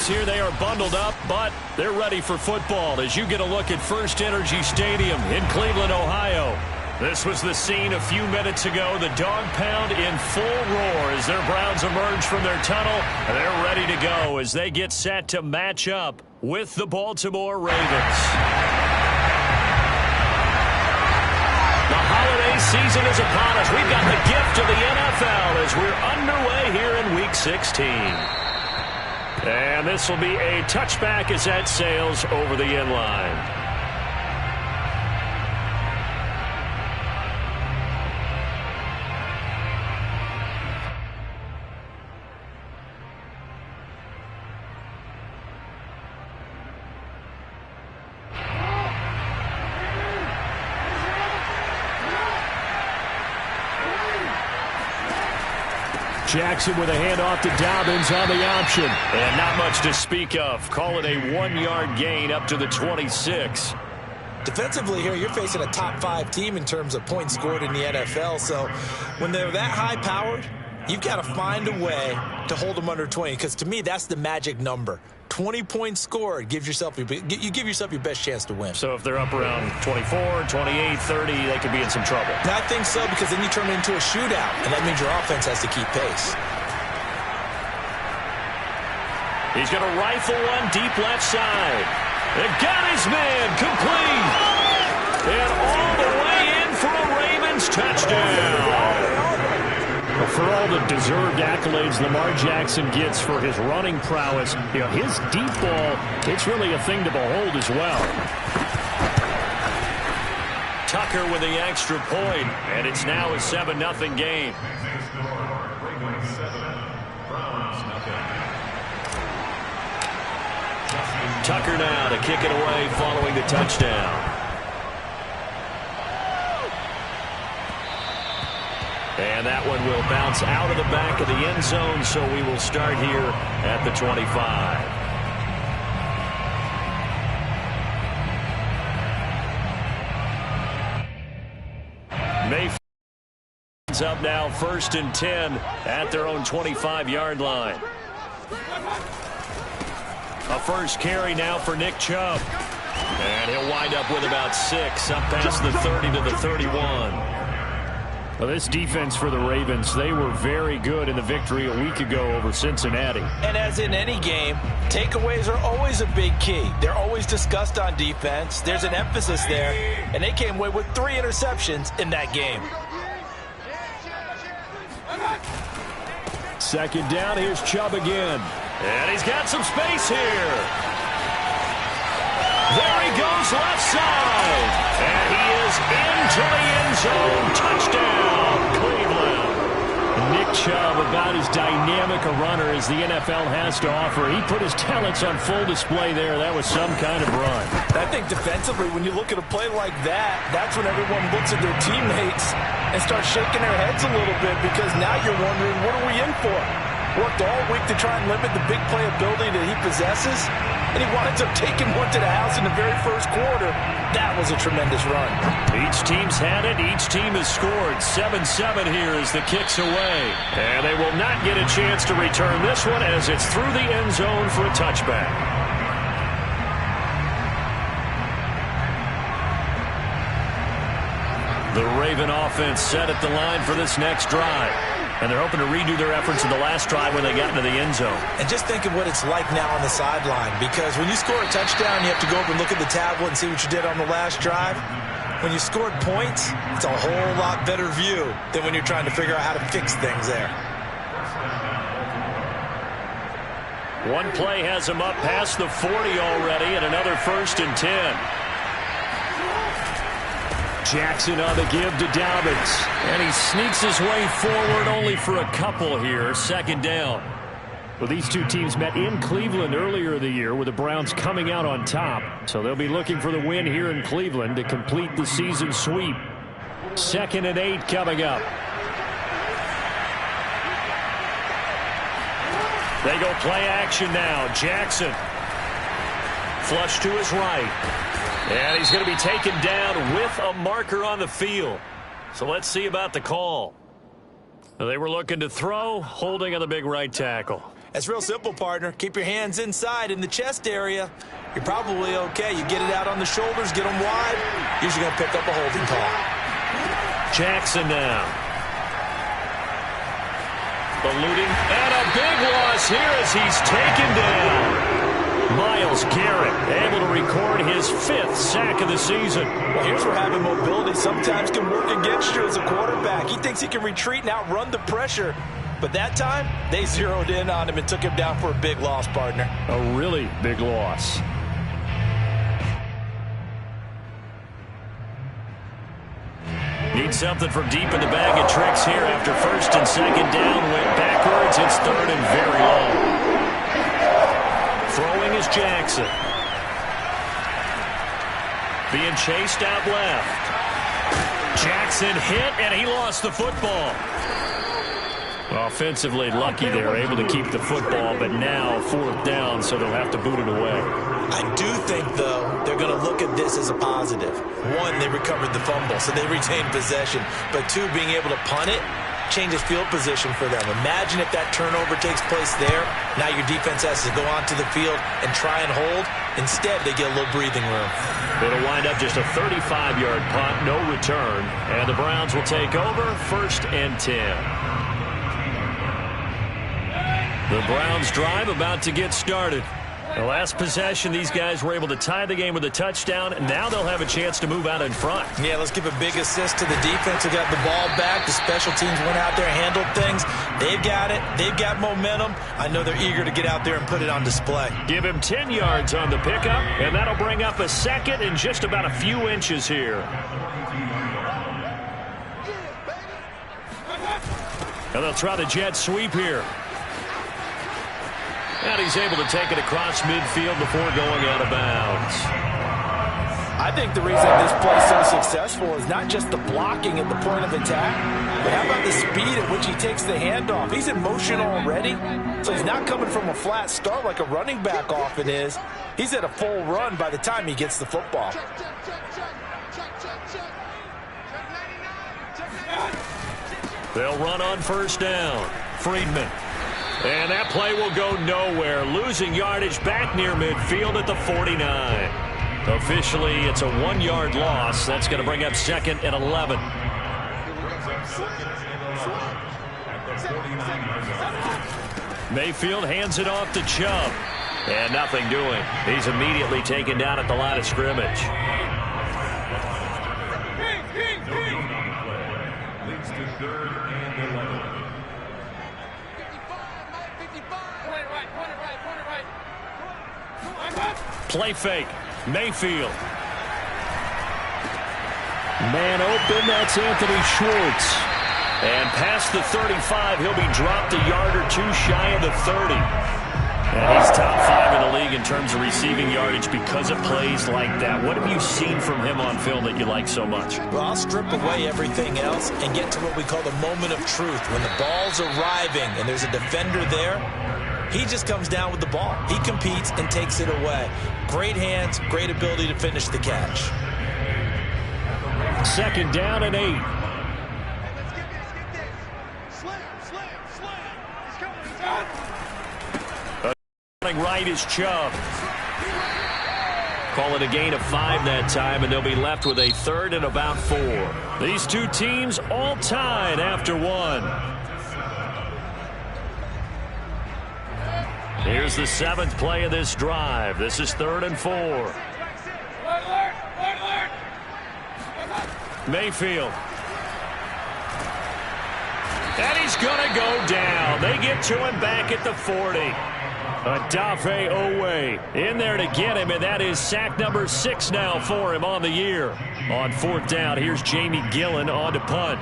offense here. They are bundled up, but they're ready for football as you get a look at First Energy Stadium in Cleveland, Ohio. This was the scene a few minutes ago. The dog pound in full roar as their Browns emerge from their tunnel. They're ready to go as they get set to match up with the Baltimore Ravens. The holiday season is upon us. We've got the gift of the NFL as we're underway here in Week 16. And this will be a touchback as that sails over the end line. Jackson with a handoff to Dobbins on the option. And not much to speak of. Call it a 1-yard gain up to the 26. Defensively here, you're facing a top 5 team in terms of points scored in the NFL. So when they're that high-powered, you've got to find a way to hold them under 20. Because to me, that's the magic number. 20 points scored gives yourself you give yourself your best chance to win. So if they're up around 24, 28, 30, they could be in some trouble. I think so, because then you turn it into a shootout, and that means your offense has to keep pace. He's going to rifle one deep left side. They got his man complete. And all the way in for a Ravens touchdown. For all the deserved accolades Lamar Jackson gets for his running prowess, his deep ball, it's really a thing to behold as well. Tucker with the extra point, and it's now a 7-0 game. Tucker now to kick it away following the touchdown. And that one will bounce out of the back of the end zone, so we will start here at the 25. Mayfield's up now, 1st and 10 at their own 25-yard line. A first carry now for Nick Chubb. And he'll wind up with about 6, up past the 30 to the 31. Well, this defense for the Ravens, they were very good in the victory a week ago over Cincinnati. And as in any game, takeaways are always a big key. They're always discussed on defense. There's an emphasis there, and they came away with 3 interceptions in that game. Second down, here's Chubb again. And he's got some space here. There he goes left side. And he is into the end zone. Touchdown, Cleveland. Nick Chubb, about as dynamic a runner as the NFL has to offer. He put his talents on full display there. That was some kind of run. I think defensively, when you look at a play like that, that's when everyone looks at their teammates and starts shaking their heads a little bit, because now you're wondering, what are we in for? Worked all week to try and limit the big play ability that he possesses, and he winds up taking one to the house in the very first quarter. That was a tremendous run. Each team's had it. Each team has scored. 7-7 here as the kick's away. And they will not get a chance to return this one as it's through the end zone for a touchback. The Raven offense set at the line for this next drive. And they're hoping to redo their efforts in the last drive when they got into the end zone. And just think of what it's like now on the sideline, because when you score a touchdown, you have to go over and look at the tablet and see what you did on the last drive. When you scored points, it's a whole lot better view than when you're trying to figure out how to fix things there. One play has him up past the 40 already, and another 1st and 10. Jackson on the give to Dobbins. And he sneaks his way forward only for a couple here. 2nd down. Well, these two teams met in Cleveland earlier in the year with the Browns coming out on top. So they'll be looking for the win here in Cleveland to complete the season sweep. 2nd and 8 coming up. They go play action now. Jackson. Flush to his right. And he's going to be taken down with a marker on the field. So let's see about the call. They were looking to throw, holding on the big right tackle. It's real simple, partner. Keep your hands inside in the chest area. You're probably okay. You get it out on the shoulders, get them wide. Usually going to pick up a holding call. Jackson now. Eluding, and a big loss here as he's taken down. Myles Garrett able to record his 5th sack of the season. Well, here's where having mobility sometimes can work against you as a quarterback. He thinks he can retreat and outrun the pressure. But that time, they zeroed in on him and took him down for a big loss, partner. A really big loss. Need something from deep in the bag of tricks here after 1st and 2nd down. Went backwards. It's 3rd and very low. Throwing is Jackson. Being chased out left. Jackson hit, and he lost the football. Offensively lucky they're able to keep the football, but now 4th down, so they'll have to boot it away. I do think, though, they're going to look at this as a positive. 1, they recovered the fumble, so they retained possession. But 2, being able to punt it changes field position for them. Imagine if that turnover takes place there. Now your defense has to go onto the field and try and hold. Instead, they get a little breathing room. It'll wind up just a 35-yard punt, no return. And the Browns will take over 1st and 10. The Browns drive about to get started. The last possession, these guys were able to tie the game with a touchdown, and now they'll have a chance to move out in front. Yeah, let's give a big assist to the defense who got the ball back. The special teams went out there, handled things. They've got it. They've got momentum. I know they're eager to get out there and put it on display. Give him 10 yards on the pickup, and that'll bring up a 2nd and just about a few inches here. And they'll try the jet sweep here. And he's able to take it across midfield before going out of bounds. I think the reason this play is so successful is not just the blocking at the point of attack, but how about the speed at which he takes the handoff? He's in motion already, so he's not coming from a flat start like a running back often is. He's at a full run by the time he gets the football. They'll run on 1st down. Friedman. And that play will go nowhere. Losing yardage back near midfield at the 49. Officially, it's a 1-yard loss. That's going to bring up 2nd and 11. Mayfield hands it off to Chubb. And nothing doing. He's immediately taken down at the line of scrimmage. Leads to 3rd and 11. Play fake. Mayfield. Man open. That's Anthony Schwartz. And past the 35, he'll be dropped a yard or 2 shy of the 30. And he's top 5 in the league in terms of receiving yardage because of plays like that. What have you seen from him on film that you like so much? Well, I'll strip away everything else and get to what we call the moment of truth. When the ball's arriving and there's a defender there, he just comes down with the ball. He competes and takes it away. Great hands, great ability to finish the catch. 2nd down and 8. Right is Chubb. Call it a gain of 5 that time, and they'll be left with a 3rd and about 4. These two teams all tied after 1. Here's the 7th play of this drive. This is 3rd and 4. Mayfield. And he's going to go down. They get to him back at the 40. Adafe Owe in there to get him, and that is sack number 6 now for him on the year. On 4th down, here's Jamie Gillen on to punt.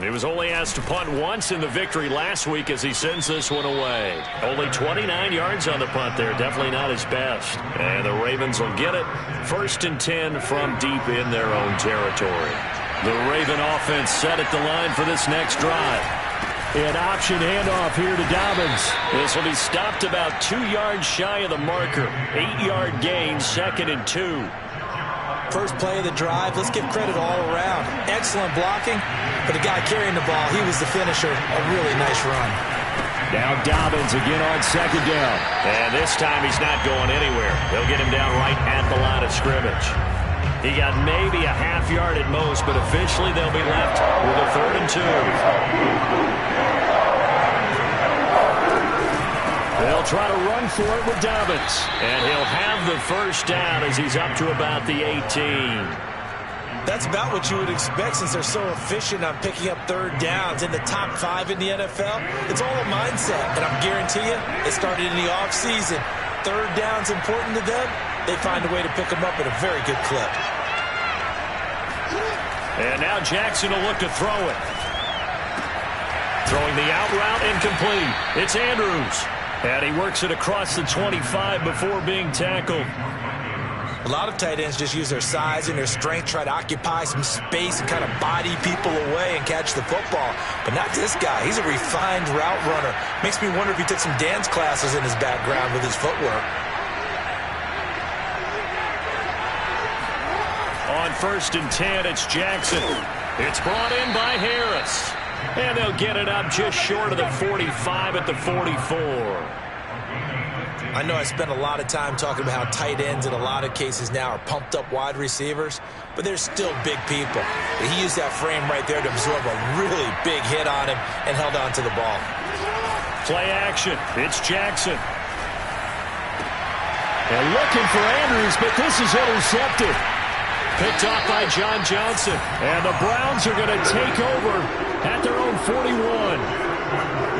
He was only asked to punt once in the victory last week as he sends this one away. Only 29 yards on the punt there. Definitely not his best. And the Ravens will get it. 1st and 10 from deep in their own territory. The Raven offense set at the line for this next drive. An option handoff here to Dobbins. This will be stopped about 2 yards shy of the marker. 8-yard gain, 2nd and 2. First play of the drive, let's give credit all around. Excellent blocking, but the guy carrying the ball, he was the finisher. A really nice run. Now Dobbins again on second down. And this time he's not going anywhere. They'll get him down right at the line of scrimmage. He got maybe a half yard at most, but officially they'll be left with a 3rd and 2. They'll try to run for it with Dobbins. And he'll have the first down as he's up to about the 18. That's about what you would expect since they're so efficient on picking up 3rd downs in the top 5 in the NFL. It's all a mindset, and I guarantee you, it started in the offseason. 3rd down's important to them. They find a way to pick them up at a very good clip. And now Jackson will look to throw it. Throwing the out route incomplete. It's Andrews. And he works it across the 25 before being tackled. A lot of tight ends just use their size and their strength, try to occupy some space and kind of body people away and catch the football. But not this guy. He's a refined route runner. Makes me wonder if he took some dance classes in his background with his footwork. On 1st and 10, it's Jackson. It's brought in by Harris. And they'll get it up just short of the 45 at the 44. I know I spent a lot of time talking about how tight ends in a lot of cases now are pumped up wide receivers, but they're still big people. He used that frame right there to absorb a really big hit on him and held on to the ball. Play action. It's Jackson. And looking for Andrews, but this is intercepted. Picked off by John Johnson. And the Browns are going to take over at their own 41.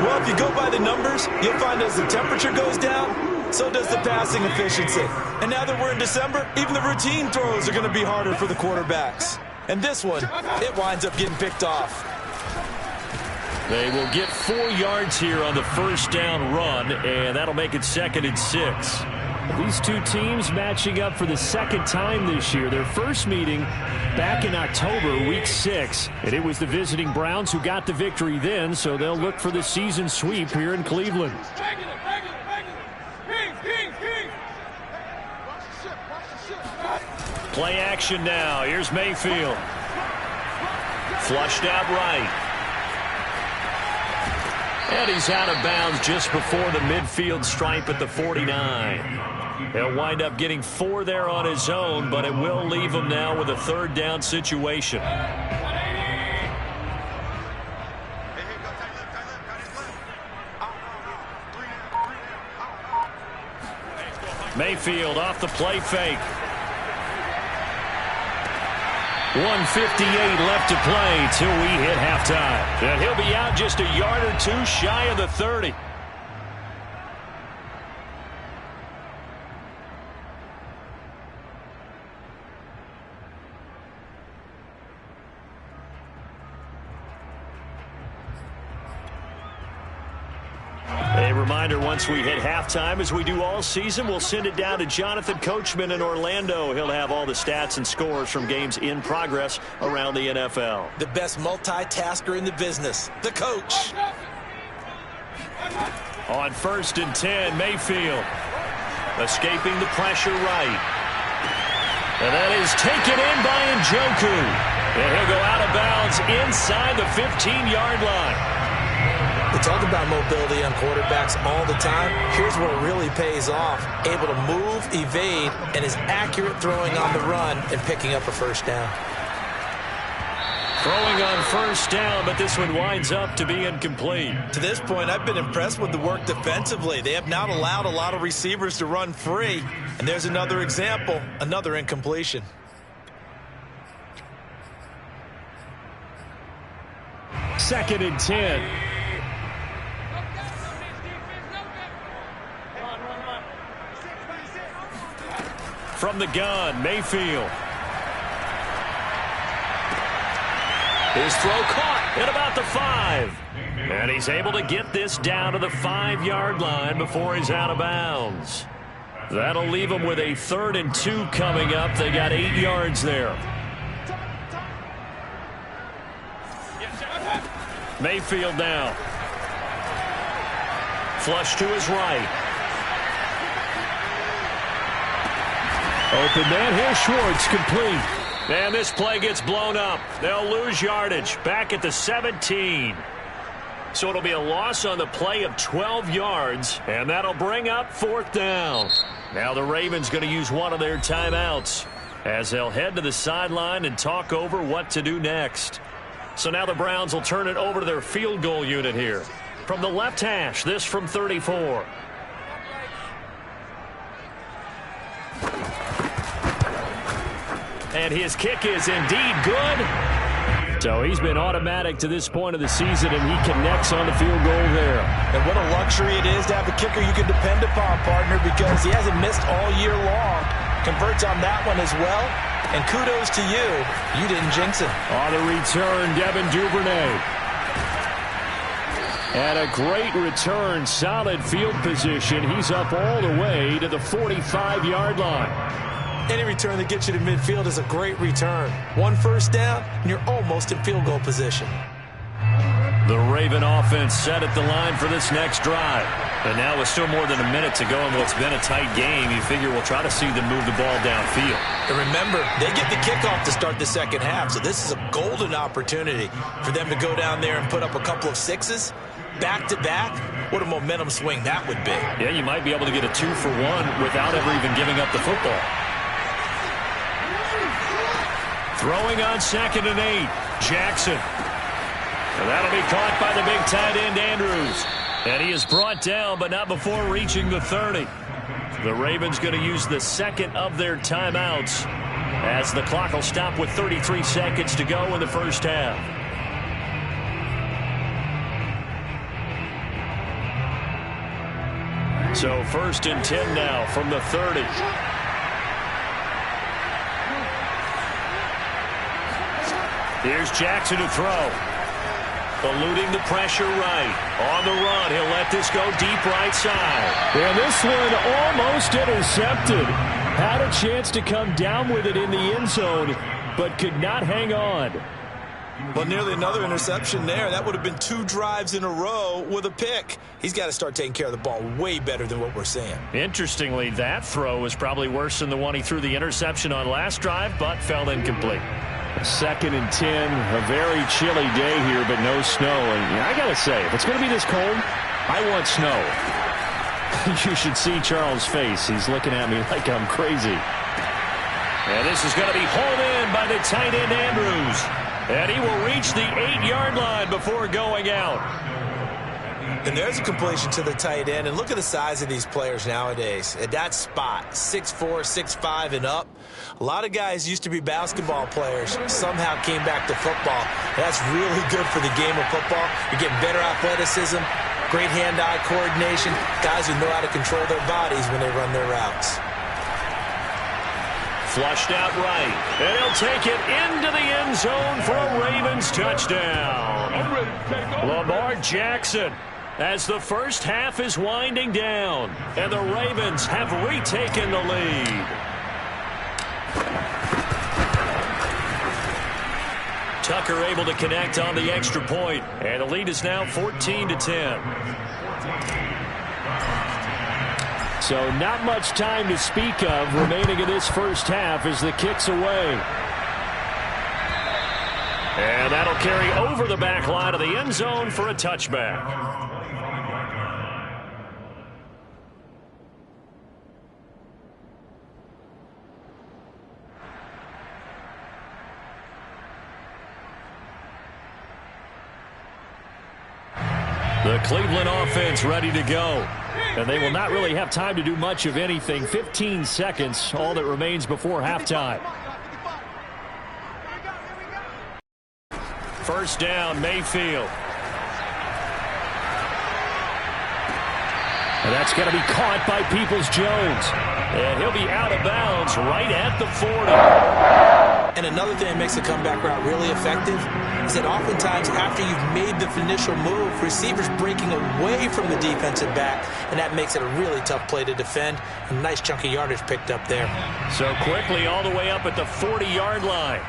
Well, if you go by the numbers, you'll find as the temperature goes down, so does the passing efficiency. And now that we're in December, even the routine throws are going to be harder for the quarterbacks. And this one, it winds up getting picked off. They will get 4 yards here on the first down run, and that'll make it 2nd and 6. These two teams matching up for the 2nd time this year. Their first meeting back in October, week 6. And it was the visiting Browns who got the victory then, so they'll look for the season sweep here in Cleveland. Play action now. Here's Mayfield. Flushed out right. And he's out of bounds just before the midfield stripe at the 49. He'll wind up getting 4 there on his own, but it will leave him now with a 3rd down situation. Mayfield off the play fake. 1:58 left to play till we hit halftime. And he'll be out just a yard or 2 shy of the 30. A reminder, once we hit halftime, as we do all season, we'll send it down to Jonathan Coachman in Orlando. He'll have all the stats and scores from games in progress around the NFL. The best multitasker in the business, the coach. On 1st and 10, Mayfield escaping the pressure right. And that is taken in by Njoku. And he'll go out of bounds inside the 15-yard line. We talk about mobility on quarterbacks all the time. Here's where it really pays off. Able to move, evade, and is accurate throwing on the run and picking up a first down. Throwing on first down, but this one winds up to be incomplete. To this point, I've been impressed with the work defensively. They have not allowed a lot of receivers to run free. And there's another example, another incompletion. Second and 10. From the gun, Mayfield. His throw caught at about the 5. And he's able to get this down to the 5-yard line before he's out of bounds. That'll leave him with a 3rd and 2 coming up. They got 8 yards there. Mayfield now. Flush to his right. Open man, here's Schwartz, complete. And this play gets blown up. They'll lose yardage back at the 17. So it'll be a loss on the play of 12 yards, and that'll bring up 4th down. Now the Ravens going to use one of their timeouts as they'll head to the sideline and talk over what to do next. So now the Browns will turn it over to their field goal unit here. From the left hash, this from 34. And his kick is indeed good. So he's been automatic to this point of the season, and he connects on the field goal there. And what a luxury it is to have a kicker you can depend upon, partner, because he hasn't missed all year long. Converts on that one as well. And kudos to you. You didn't jinx it. On the return, Devin Duvernay. And a great return, solid field position. He's up all the way to the 45-yard line. Any return that gets you to midfield is a great return. 1 first down, and you're almost in field goal position. The Raven offense set at the line for this next drive. But now with still more than a minute to go in what's been a tight game, you figure we'll try to see them move the ball downfield. And remember, they get the kickoff to start the second half, so this is a golden opportunity for them to go down there and put up a couple of sixes. Back-to-back, what a momentum swing that would be. Yeah, you might be able to get a 2-for-1 without ever even giving up the football. Throwing on 2nd and 8, Jackson. And that'll be caught by the big tight end, Andrews. And he is brought down, but not before reaching the 30. The Ravens going to use the second of their timeouts as the clock will stop with 33 seconds to go in the first half. So 1st and 10 now from the 30. Here's Jackson to throw. Eluding the pressure right. On the run, he'll let this go deep right side. And this one almost intercepted. Had a chance to come down with it in the end zone, but could not hang on. Well, nearly another interception there. That would have been 2 drives in a row with a pick. He's got to start taking care of the ball way better than what we're seeing. Interestingly, that throw was probably worse than the one he threw the interception on last drive, but fell incomplete. 2nd and 10, a very chilly day here, but no snow. And I got to say, if it's going to be this cold, I want snow. You should see Charles' face. He's looking at me like I'm crazy. And this is going to be hauled in by the tight end, Andrews. And he will reach the 8-yard line before going out. And there's a completion to the tight end. And look at the size of these players nowadays. At that spot, 6'4", 6'5", and up. A lot of guys used to be basketball players, somehow came back to football. That's really good for the game of football. You're getting better athleticism, great hand-eye coordination, guys who know how to control their bodies when they run their routes. Flushed out right, and he'll take it into the end zone for a Ravens touchdown. Lamar Jackson, as the first half is winding down, and the Ravens have retaken the lead. Tucker able to connect on the extra point, and the lead is now 14-10. So not much time to speak of remaining in this first half as the kick's away. And that'll carry over the back line of the end zone for a touchback. The Cleveland offense ready to go. And they will not really have time to do much of anything. 15 seconds, all that remains before halftime. First down, Mayfield. And that's going to be caught by Peoples-Jones. And he'll be out of bounds right at the 40. And another thing that makes the comeback route really effective is that oftentimes after you've made the initial move, receivers breaking away from the defensive back, and that makes it a really tough play to defend. A nice chunk of yardage picked up there. So quickly all the way up at the 40-yard line.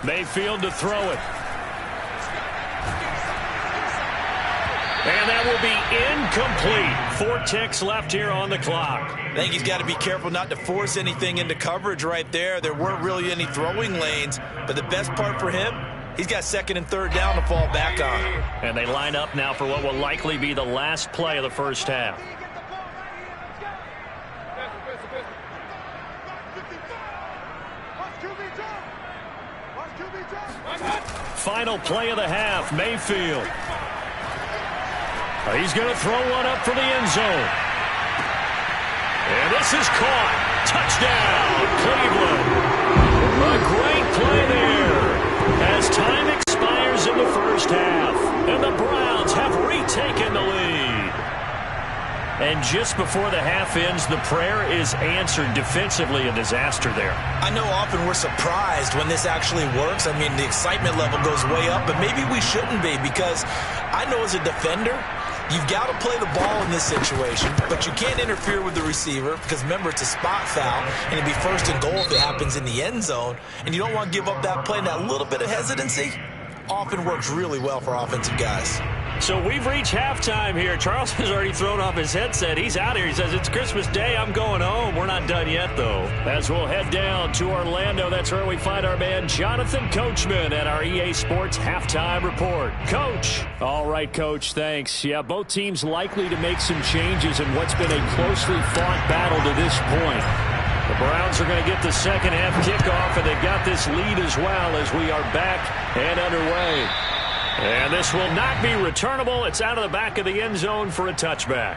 Mayfield to throw it. And that will be incomplete. 4 ticks left here on the clock. I think he's got to be careful not to force anything into coverage right there. There weren't really any throwing lanes, but the best part for him, he's got 2nd and 3rd down to fall back on. And they line up now for what will likely be the last play of the first half. Final play of the half, Mayfield. He's going to throw one up for the end zone. And this is caught. Touchdown, Cleveland. A great play there as time expires in the first half. And the Browns have retaken the lead. And just before the half ends, the prayer is answered. Defensively, a disaster there. I know often we're surprised when this actually works. I mean, the excitement level goes way up, but maybe we shouldn't be, because I know as a defender, you've got to play the ball in this situation, but you can't interfere with the receiver because, remember, it's a spot foul, and it'd be 1st and goal if it happens in the end zone, and you don't want to give up that play. And that little bit of hesitancy often works really well for offensive guys. So we've reached halftime here. Charles has already thrown off his headset. He's out here. He says, it's Christmas Day. I'm going home. We're not done yet, though. As we'll head down to Orlando, that's where we find our man Jonathan Coachman at our EA Sports Halftime Report. Coach. All right, Coach. Thanks. Yeah, both teams likely to make some changes in what's been a closely fought battle to this point. The Browns are going to get the second half kickoff, and they've got this lead as well as we are back and underway. And this will not be returnable. It's out of the back of the end zone for a touchback.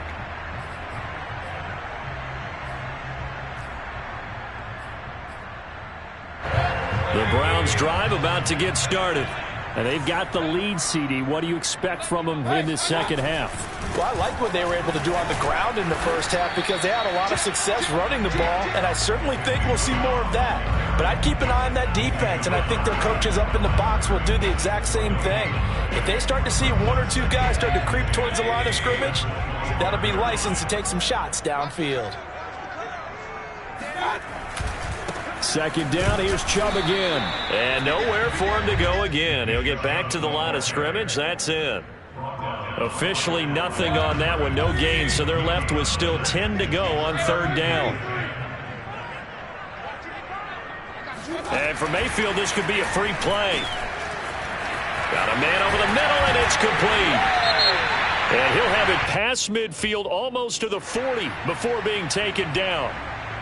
The Browns drive about to get started. And they've got the lead, CD. What do you expect from them in this second half? Well, I like what they were able to do on the ground in the first half because they had a lot of success running the ball, and I certainly think we'll see more of that. But I'd keep an eye on that defense, and I think their coaches up in the box will do the exact same thing. If they start to see 1 or 2 guys start to creep towards the line of scrimmage, that'll be licensed to take some shots downfield. Second down, here's Chubb again. And nowhere for him to go again. He'll get back to the line of scrimmage. That's it. Officially nothing on that one, no gain. So they're left with still 10 to go on 3rd down. And for Mayfield, this could be a free play. Got a man over the middle, and it's complete. And he'll have it past midfield almost to the 40 before being taken down.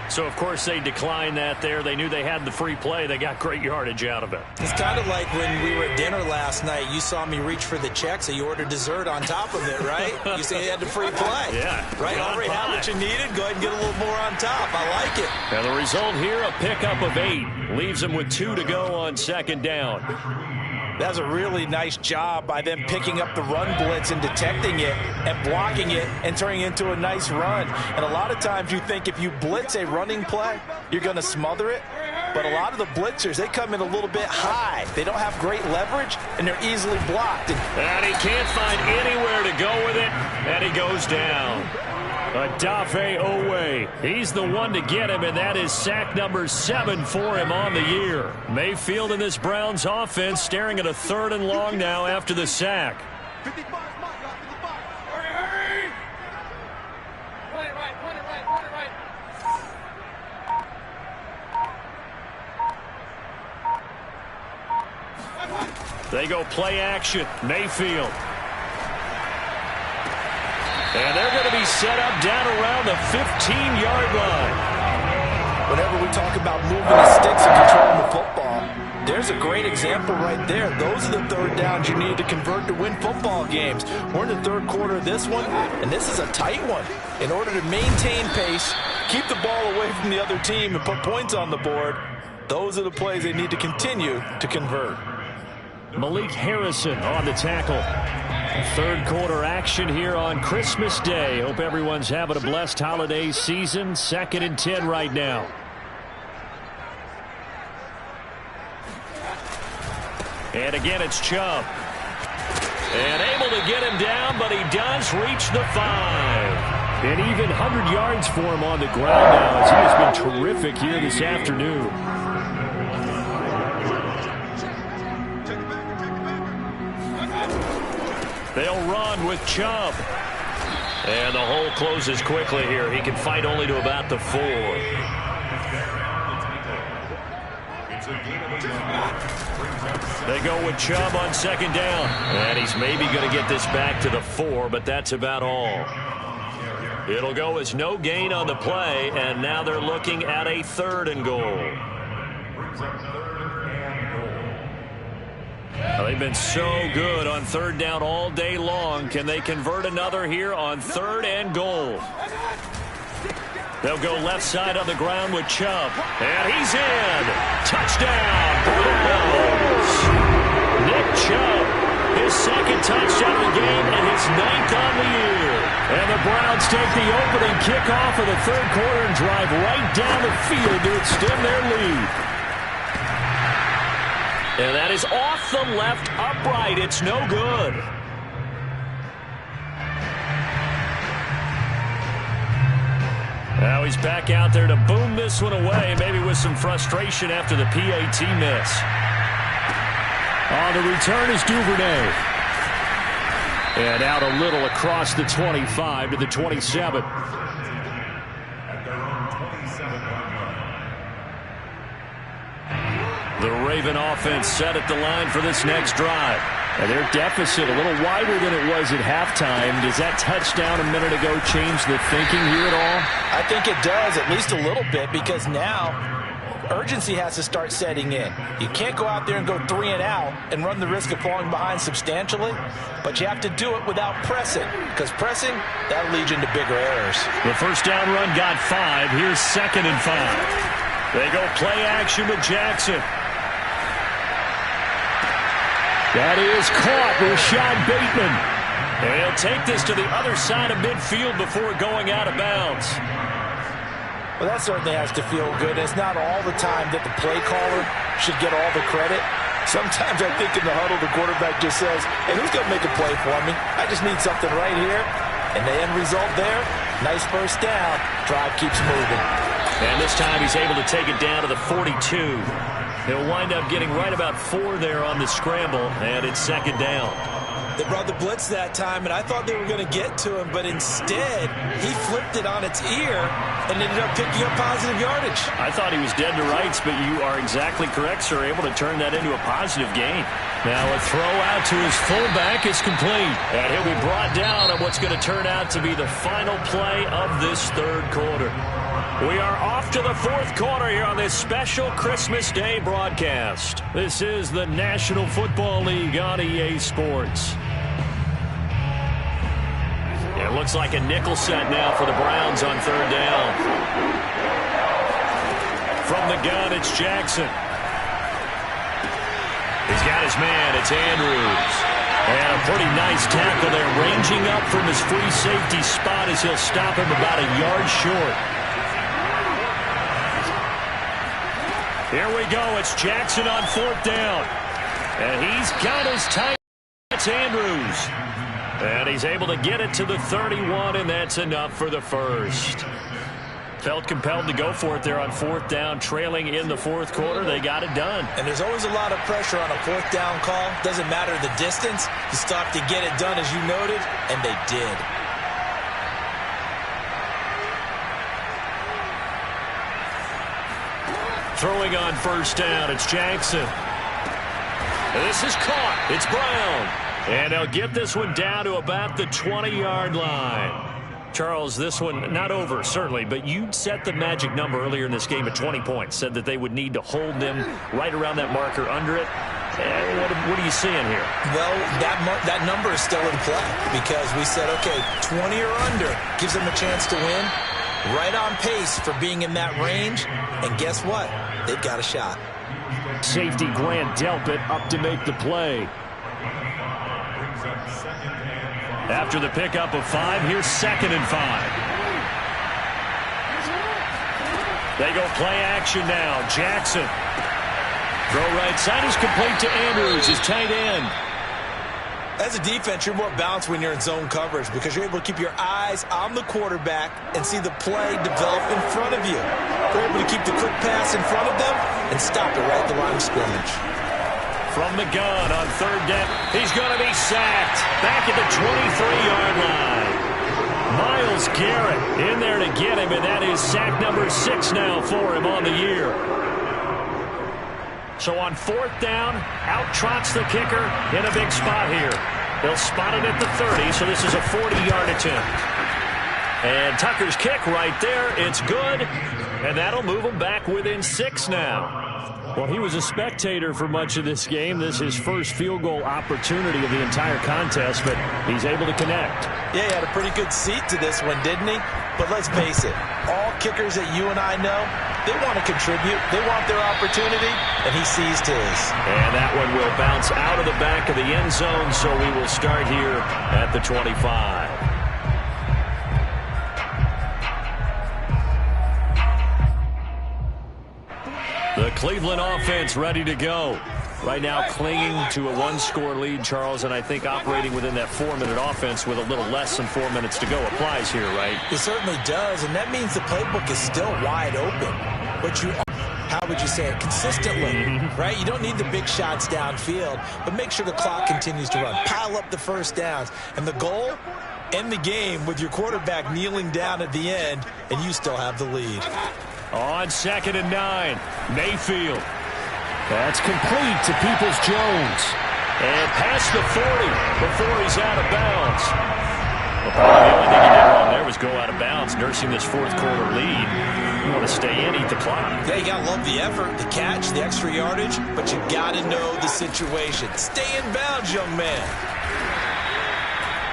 So, of course, they declined that there. They knew they had the free play. They got great yardage out of it. It's kind of like when we were at dinner last night. You saw me reach for the check, so you ordered dessert on top of it, right? You said you had the free play. Yeah. Right? Already had what you needed. Go ahead and get a little more on top. I like it. And the result here, a pickup of 8. Leaves them with 2 to go on 2nd down. That's a really nice job by them picking up the run blitz and detecting it and blocking it and turning it into a nice run. And a lot of times you think if you blitz a running play, you're going to smother it. But a lot of the blitzers, they come in a little bit high. They don't have great leverage, and they're easily blocked. And he can't find anywhere to go with it, and he goes down. Odafe Owe. He's the one to get him, and that is sack number 7 for him on the year. Mayfield in this Browns offense staring at a 3rd and long now after the sack. They go play action. Mayfield. And they're going to be set up down around the 15-yard line. Whenever we talk about moving the sticks and controlling the football, there's a great example right there. Those are the 3rd downs you need to convert to win football games. We're in the 3rd quarter of this one, and this is a tight one. In order to maintain pace, keep the ball away from the other team, and put points on the board, those are the plays they need to continue to convert. Malik Harrison on the tackle. 3rd quarter action here on Christmas Day. Hope everyone's having a blessed holiday season. 2nd and 10 right now. And again, it's Chubb. And able to get him down, but he does reach the 5. And even 100 yards for him on the ground now, as he has been terrific here this afternoon. They'll run with Chubb. And the hole closes quickly here. He can fight only to about the 4. They go with Chubb on second down. And he's maybe going to get this back to the 4, but that's about all. It'll go as no gain on the play, and now they're looking at a 3rd and goal. Well, they've been so good on 3rd down all day long. Can they convert another here on 3rd and goal? They'll go left side on the ground with Chubb. And he's in. Touchdown, Browns. Nick Chubb, his 2nd touchdown of the game and his 9th on the year. And the Browns take the opening kickoff of the 3rd quarter and drive right down the field to extend their lead. And that is off the left upright. It's no good. Now he's back out there to boom this one away, maybe with some frustration after the PAT miss. On the return is Duvernay. And out a little across the 25 to the 27. The Raven offense set at the line for this next drive. And their deficit a little wider than it was at halftime. Does that touchdown a minute ago change the thinking here at all? I think it does, at least a little bit, because now urgency has to start setting in. You can't go out there and go 3 and out and run the risk of falling behind substantially, but you have to do it without pressing, because pressing, that'll lead you into bigger errors. The first down run got 5. Here's 2nd and 5. They go play action with Jackson. That is caught. Rashad Bateman. And he'll take this to the other side of midfield before going out of bounds. Well, that certainly has to feel good. It's not all the time that the play caller should get all the credit. Sometimes I think in the huddle, the quarterback just says, hey, who's going to make a play for me? I just need something right here. And the end result there, nice first down. Drive keeps moving. And this time he's able to take it down to the 42. He'll wind up getting right about 4 there on the scramble, and it's 2nd down. They brought the blitz that time, and I thought they were going to get to him, but instead, he flipped it on its ear and ended up picking up positive yardage. I thought he was dead to rights, but you are exactly correct, sir, able to turn that into a positive gain. Now a throw out to his fullback is complete, and he'll be brought down on what's going to turn out to be the final play of this 3rd quarter. We are off to the 4th quarter here on this special Christmas Day broadcast. This is the National Football League on EA Sports. It looks like a nickel set now for the Browns on 3rd down. From the gun, it's Jackson. He's got his man. It's Andrews. And a pretty nice tackle there, ranging up from his free safety spot as he'll stop him about a yard short. Here we go. It's Jackson on 4th down. And he's got his tight. That's Andrews. And he's able to get it to the 31, and that's enough for the first. Felt compelled to go for it there on 4th down, trailing in the 4th quarter. They got it done. And there's always a lot of pressure on a 4th down call. Doesn't matter the distance. You stop to get it done, as you noted, and they did. Throwing on 1st down, it's Jackson. This is caught. It's Brown. And they'll get this one down to about the 20-yard line. Charles, this one not over, certainly, but you set the magic number earlier in this game at 20 points. Said that they would need to hold them right around that marker under it. What are you seeing here? Well, that number is still in play because we said, okay, 20 or under gives them a chance to win. Right on pace for being in that range. And guess what? They've got a shot. Safety Grant Delpit up to make the play. After the pickup of 5, here's 2nd and 5. They go play action now. Jackson. Throw right side is complete to Andrews, his tight end. As a defense, you're more balanced when you're in zone coverage because you're able to keep your eyes on the quarterback and see the play develop in front of you. You're able to keep the quick pass in front of them and stop it right at the line of scrimmage. from the gun on third down. He's going to be sacked back at the 23-yard line. Myles Garrett in there to get him, and that is sack number 6 now for him on the year. So on fourth down, out trots the kicker in a big spot here. They'll spot it at the 30, so this is a 40-yard attempt. And Tucker's kick right there, it's good, and that'll move him back within 6 now. Well, he was a spectator for much of this game. This is his first field goal opportunity of the entire contest, but he's able to connect. Yeah, he had a pretty good seat to this one, didn't he? But let's face it, all kickers that you and I know, they want to contribute. They want their opportunity, and he seized his. And that one will bounce out of the back of the end zone, so we will start here at the 25. The Cleveland offense ready to go. Right now clinging to a 1-score lead, Charles, and I think operating within that 4-minute offense with a little less than 4 minutes to go applies here, right? It certainly does, and that means the playbook is still wide open. But how would you say it? Consistently, right? You don't need the big shots downfield, but make sure the clock continues to run. Pile up the first downs. And the goal, end the game with your quarterback kneeling down at the end, and you still have the lead. On 2nd and 9, Mayfield. That's complete to Peoples-Jones. And past the 40 before he's out of bounds. Well, probably the only thing he did wrong there was go out of bounds, nursing this fourth-quarter lead. You want to stay in, eat the clock. Yeah, you got to love the effort, the catch, the extra yardage, but you got to know the situation. Stay in bounds, young man.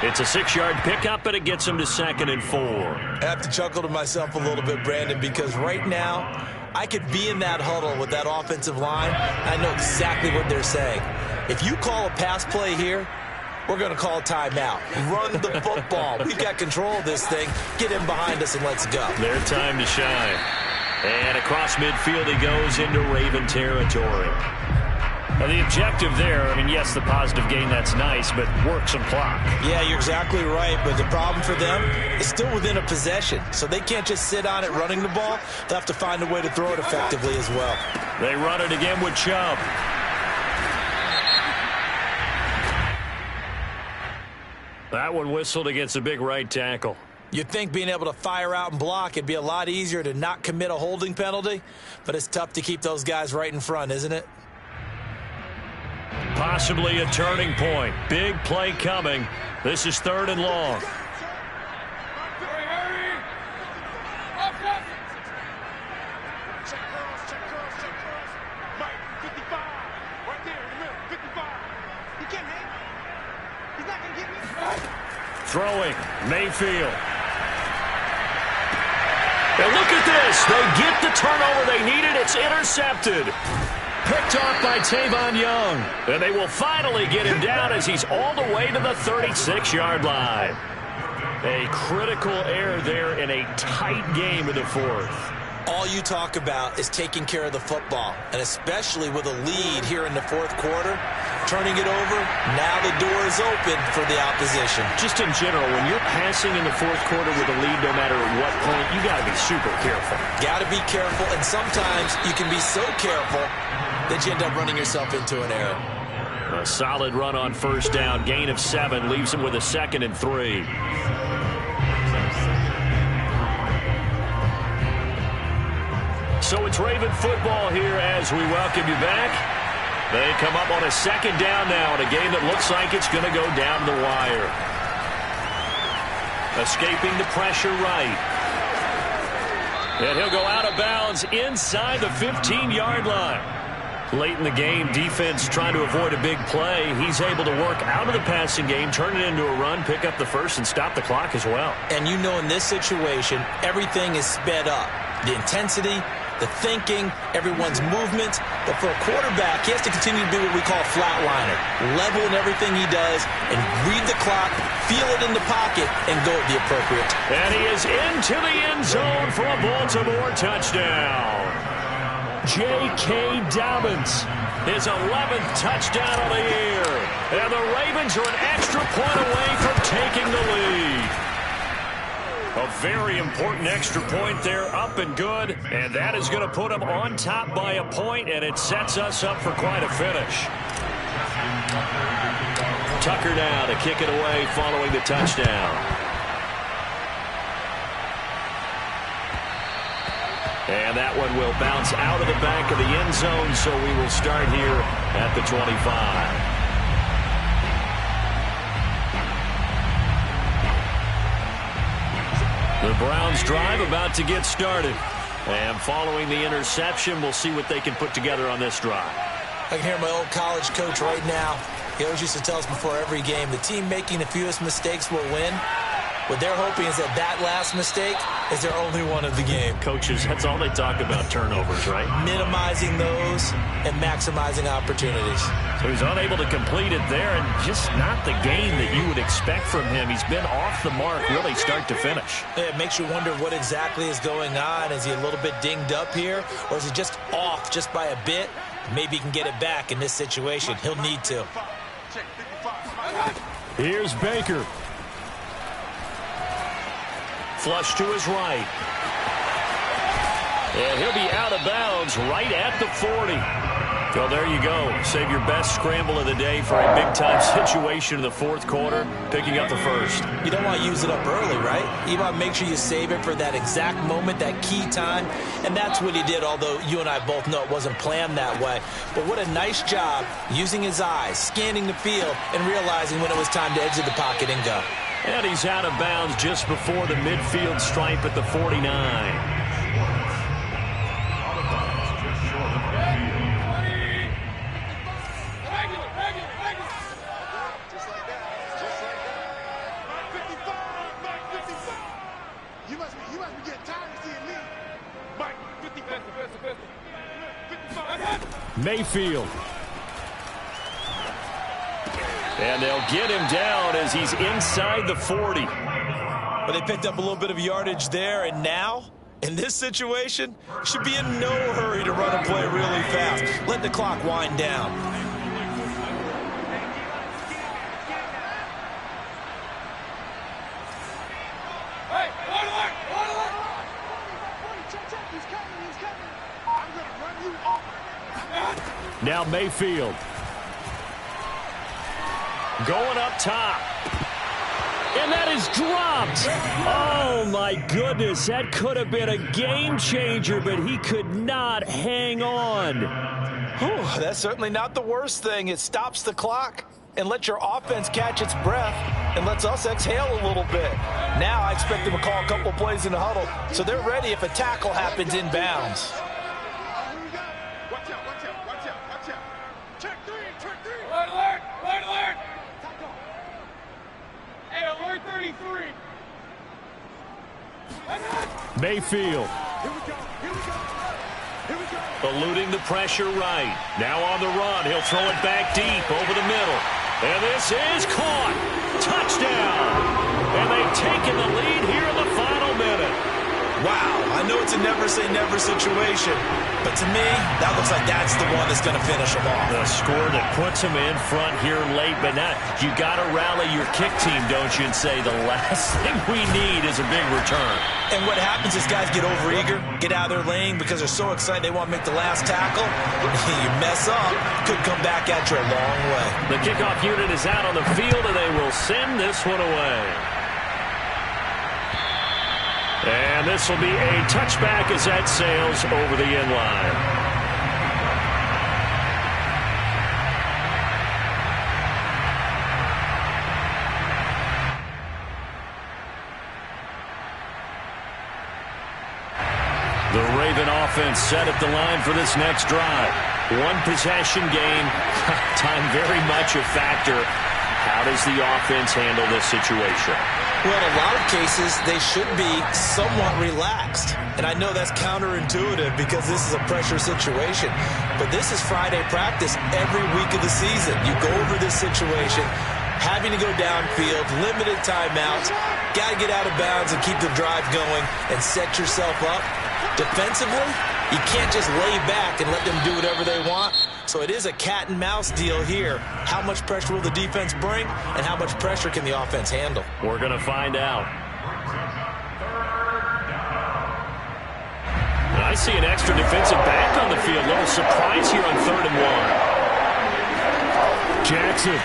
It's a 6-yard pickup, but it gets him to 2nd and 4. I have to chuckle to myself a little bit, Brandon, because right now I could be in that huddle with that offensive line. I know exactly what they're saying. If you call a pass play here, we're going to call a timeout. Run the football. We've got control of this thing. Get in behind us and let's go. Their time to shine. And across midfield he goes into Raven territory. Now the objective there, I mean, yes, the positive gain, that's nice, but work some clock. Yeah, you're exactly right, but the problem for them is still within a possession, so they can't just sit on it running the ball. They'll have to find a way to throw it effectively as well. They run it again with Chubb. That one whistled against a big right tackle. You'd think being able to fire out and block, it'd be a lot easier to not commit a holding penalty, but it's tough to keep those guys right in front, isn't it? Possibly a turning point. Big play coming. This is 3rd and long. Throwing, Mayfield. And look at this. They get the turnover they needed. It's intercepted. Picked off by Tavon Young. And they will finally get him down as he's all the way to the 36-yard line. A critical error there in a tight game in the 4th. All you talk about is taking care of the football, and especially with a lead here in the 4th quarter, turning it over, now the door is open for the opposition. Just in general, when you're passing in the 4th quarter with a lead, no matter at what point, you got to be super careful. Got to be careful, and sometimes you can be so careful that you end up running yourself into an error. A solid run on 1st down, gain of 7, leaves him with a 2nd and 3. So it's Raven football here as we welcome you back. They come up on a 2nd down now in a game that looks like it's going to go down the wire. Escaping the pressure right. And he'll go out of bounds inside the 15-yard line. Late in the game, defense trying to avoid a big play. He's able to work out of the passing game, turn it into a run, pick up the first, and stop the clock as well. And you know in this situation, everything is sped up. The intensity, the thinking, everyone's movement. But for a quarterback, he has to continue to be what we call flatliner. Level in everything he does and read the clock, feel it in the pocket, and go at the appropriate time. And he is into the end zone for a Baltimore touchdown. J.K. Dobbins, his 11th touchdown of the year. And the Ravens are an extra point away from taking the lead. A very important extra point there, up and good. And that is going to put them on top by a point, and it sets us up for quite a finish. Tucker now to kick it away following the touchdown. And that one will bounce out of the back of the end zone, so we will start here at the 25. The Browns drive about to get started. And following the interception, we'll see what they can put together on this drive. I can hear my old college coach right now. He always used to tell us before every game, the team making the fewest mistakes will win. What they're hoping is that last mistake is their only one of the game. Coaches, that's all they talk about, turnovers, right? Minimizing those and maximizing opportunities. So he's unable to complete it there, and just not the game that you would expect from him. He's been off the mark really start to finish. It makes you wonder what exactly is going on. Is he a little bit dinged up here, or is he just off just by a bit? Maybe he can get it back in this situation. He'll need to. Here's Baker. Flush to his right. And he'll be out of bounds right at the 40. Well, there you go. Save your best scramble of the day for a big-time situation in the fourth quarter, picking up the first. You don't want to use it up early, right? You want to make sure you save it for that exact moment, that key time. And that's what he did, although you and I both know it wasn't planned that way. But what a nice job using his eyes, scanning the field, and realizing when it was time to exit the pocket and go. And he's out of bounds just before the midfield stripe at the 49. You must be getting tired of seeing me. Mike, 50. Mayfield. And they'll get him down as he's inside the 40. But they picked up a little bit of yardage there, and now, in this situation, should be in no hurry to run a play really fast. Let the clock wind down. Hey, alert! He's coming. I'm going to run you off. Now Mayfield. Going up top. And that is dropped. Oh, my goodness. That could have been a game changer, but he could not hang on. Whew, that's certainly not the worst thing. It stops the clock and lets your offense catch its breath and lets us exhale a little bit. Now I expect them to call a couple plays in the huddle, so they're ready if a tackle happens in bounds. Watch out. Check three. Alert! Hey, alert 33. Mayfield. Here we go. Eluding the pressure right. Now on the run. He'll throw it back deep over the middle. And this is caught. Touchdown. And they've taken the lead here in the final minute. Wow, I know it's a never-say-never situation, but to me, that looks like that's the one that's going to finish them off. The score that puts them in front here late, but now you got to rally your kick team, don't you, and say the last thing we need is a big return. And what happens is guys get overeager, get out of their lane because they're so excited they want to make the last tackle. You mess up, could come back at you a long way. The kickoff unit is out on the field, and they will send this one away. And this will be a touchback as that sails over the end line. The Raven offense set at the line for this next drive. One possession game, time very much a factor. How does the offense handle this situation? Well, in a lot of cases, they should be somewhat relaxed. And I know that's counterintuitive because this is a pressure situation. But this is Friday practice every week of the season. You go over this situation, having to go downfield, limited timeouts, got to get out of bounds and keep the drive going and set yourself up. Defensively, you can't just lay back and let them do whatever they want. So it is a cat and mouse deal here. How much pressure will the defense bring, and how much pressure can the offense handle? We're going to find out. And I see an extra defensive back on the field. Little surprise here on 3rd and 1. Jackson.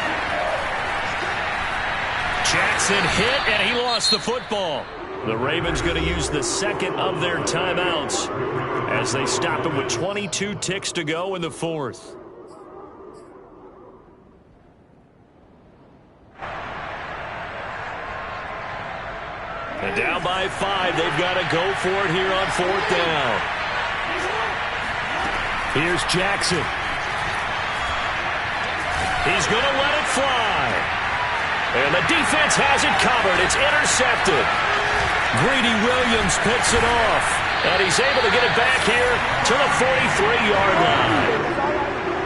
Jackson hit, and he lost the football. The Ravens going to use the second of their timeouts as they stop him with 22 ticks to go in the fourth. And down by 5, they've got to go for it here on fourth down. Here's Jackson. He's going to let it fly. And the defense has it covered. It's intercepted. Greedy Williams picks it off. And he's able to get it back here to the 43-yard line.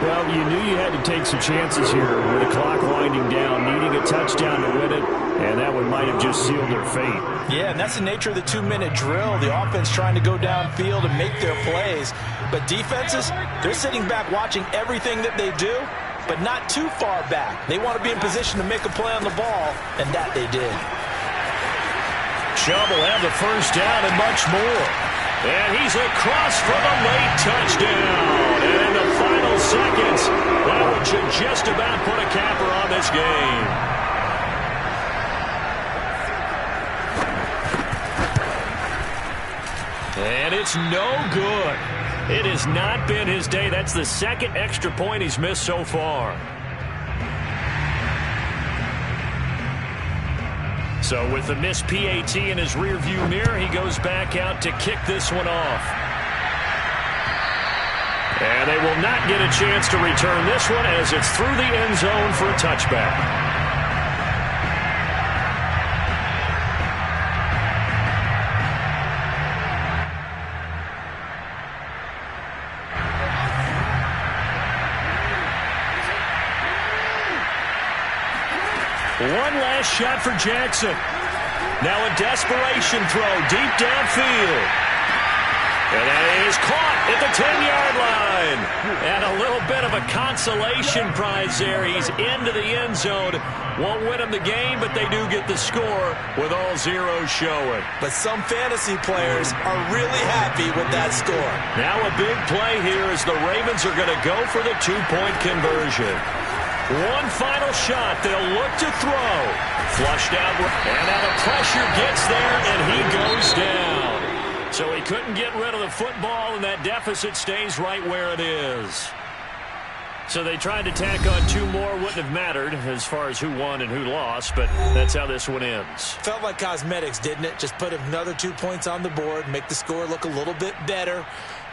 Well, you knew you had to take some chances here with the clock winding down, needing a touchdown to win it, and that one might have just sealed their fate. Yeah, and that's the nature of the 2-minute drill. The offense trying to go downfield and make their plays. But defenses, they're sitting back watching everything that they do, but not too far back. They want to be in position to make a play on the ball, and that they did. Chubb will have the first down and much more. And he's across for the late touchdown. And in the final seconds, that one should just about put a capper on this game. And it's no good. It has not been his day. That's the second extra point he's missed so far. So with the missed PAT in his rearview mirror, he goes back out to kick this one off. And they will not get a chance to return this one as it's through the end zone for a touchback. One last shot for Jackson. Now a desperation throw deep downfield. And that is caught at the 10-yard line. And a little bit of a consolation prize there. He's into the end zone. Won't win them the game, but they do get the score with all zeros showing. But some fantasy players are really happy with that score. Now a big play here as the Ravens are going to go for the two-point conversion. One final shot. They'll look to throw. Flushed out. And now the pressure gets there, and he goes down. So he couldn't get rid of the football, and that deficit stays right where it is. So they tried to tack on 2 more. Wouldn't have mattered as far as who won and who lost, but that's how this one ends. Felt like cosmetics, didn't it? Just put another 2 points on the board, make the score look a little bit better.